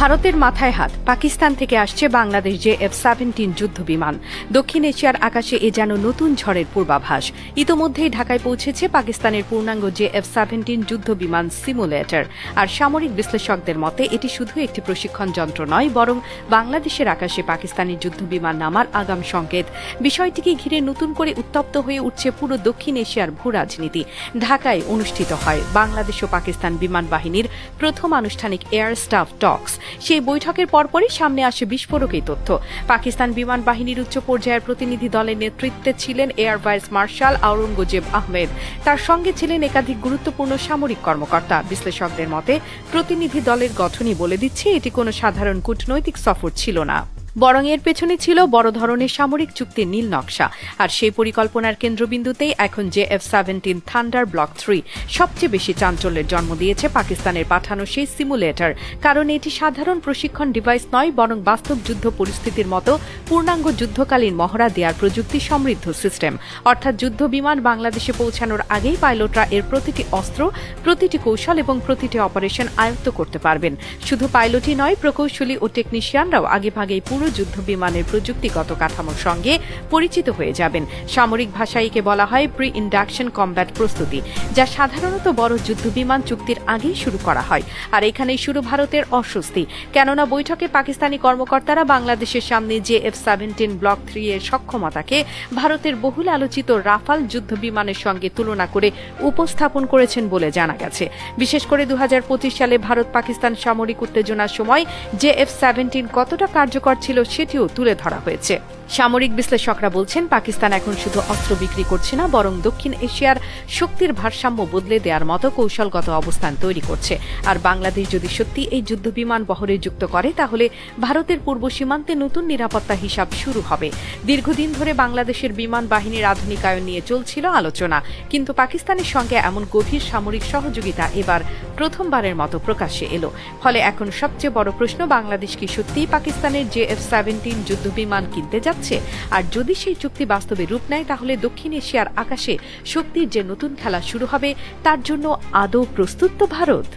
ভারতের মাথায় হাত, পাকিস্তান থেকে আসছে বাংলাদেশ F-17 যুদ্ধ বিমান। দক্ষিণ এশিয়ার আকাশে এ যেন নতুন ঝড়ের পূর্বাভাস। ইতোমধ্যেই ঢাকায় পৌঁছেছে পাকিস্তানের পূর্ণাঙ্গ F-17 যুদ্ধ বিমান সিমুলেটর। আর সামরিক বিশ্লেষকদের মতে এটি শুধু একটি প্রশিক্ষণ যন্ত্র নয়, বরং বাংলাদেশের আকাশে পাকিস্তানি যুদ্ধ বিমান নামার আগাম সংকেত। বিষয়টিকে ঘিরে নতুন করে উত্তপ্ত হয়ে উঠছে পুরো দক্ষিণ এশিয়ার ভূরাজনীতি। ঢাকায় অনুষ্ঠিত হয় বাংলাদেশ ও পাকিস্তান বিমান বাহিনীর প্রথম আনুষ্ঠানিক এয়ার স্টাফ টক্স। সেই বৈঠকের পরপরই সামনে আসে বিস্ফোরক এই তথ্য। পাকিস্তান বিমান বাহিনীর উচ্চ পর্যায়ের প্রতিনিধি দলের নেতৃত্বে ছিলেন air vice marshal Aurangzeb Ahmed. তার সঙ্গে ছিলেন একাধিক গুরুত্বপূর্ণ সামরিক কর্মকর্তা। বিশ্লেষকদের মতে প্রতিনিধি দলের গঠনই বলে দিচ্ছে এটি কোনো সাধারণ কূটনৈতিক সফর ছিল না, বরং এর পেছনে ছিল বড় ধরনের সামরিক চুক্তির নীল নকশা। আর সেই পরিকল্পনার কেন্দ্রবিন্দুতেই এখন F-17 থান্ডার ব্লক 3 সবচেয়ে বেশি চাঞ্চল্যের জন্ম দিয়েছে পাকিস্তানের পাঠানো সেই সিমুলেটর। কারণ এটি সাধারণ প্রশিক্ষণ ডিভাইস নয়, বরং বাস্তব যুদ্ধ পরিস্থিতির মতো পূর্ণাঙ্গ যুদ্ধকালীন মহড়া দেওয়ার প্রযুক্তি সমৃদ্ধ সিস্টেম। অর্থাৎ যুদ্ধ বিমান বাংলাদেশে পৌঁছানোর আগেই পাইলটরা এর প্রতিটি অস্ত্র, প্রতিটি কৌশল এবং প্রতিটি অপারেশন আয়ত্ত করতে পারবেন। শুধু পাইলটই নয়, প্রকৌশলী ও টেকনিশিয়ানরাও আগেভাগেই পুরো যুদ্ধ বিমানের প্রযুক্তিগত কাঠামোর সঙ্গে পরিচিত হয়ে যাবেন। সামরিক ভাষায় একে বলা হয় প্রি ইন্ডাকশন কমব্যাট প্রস্তুতি, যা সাধারণত বড় যুদ্ধ বিমান চুক্তির আগেই শুরু করা হয়। আর এখানেই শুরু ভারতের অস্বস্তি, কেননা বৈঠকে পাকিস্তানি কর্মকর্তারা বাংলাদেশের সামনে F-17 ব্লক 3 এর সক্ষমতাকে ভারতের বহুল আলোচিত রাফাল যুদ্ধ বিমানের সঙ্গে তুলনা করে উপস্থাপন করেছেন বলে জানা গেছে। বিশেষ করে 2025 সালে ভারত পাকিস্তান সামরিক উত্তেজনার সময় F-17 কতটা কার্যকর ছিল সেটিও তুলে ধরা হয়েছে। সামরিক বিশ্লেষকরা বলছেন পাকিস্তান এখন শুধু অস্ত্র বিক্রি করছে না, বরং দক্ষিণ এশিয়ার শক্তির ভারসাম্য বদলে দেওয়ার মতো কৌশলগত অবস্থান তৈরি করছে। আর বাংলাদেশ যদি সত্যি এই যুদ্ধ বিমান বহরে যুক্ত করে, তাহলে ভারতের পূর্ব সীমান্তে নতুন নিরাপত্তা হিসাব শুরু হবে। দীর্ঘদিন ধরে বাংলাদেশের বিমান বাহিনীর আধুনিকায়ন নিয়ে চলছিল আলোচনা, কিন্তু পাকিস্তানের সঙ্গে এমন গভীর সামরিক সহযোগিতা এবার প্রথমবারের মতো প্রকাশ্যে এলো। ফলে এখন সবচেয়ে বড় প্রশ্ন, বাংলাদেশ কি সত্যিই পাকিস্তানের F-17 যুদ্ধ বিমান কিনতে যাচ্ছে? আর যদি সেই চুক্তি বাস্তবে রূপ নেয়, তাহলে দক্ষিণ এশিয়ার আকাশে শক্তির যে নতুন খেলা শুরু হবে, তার জন্য আদৌ প্রস্তুত তো ভারত?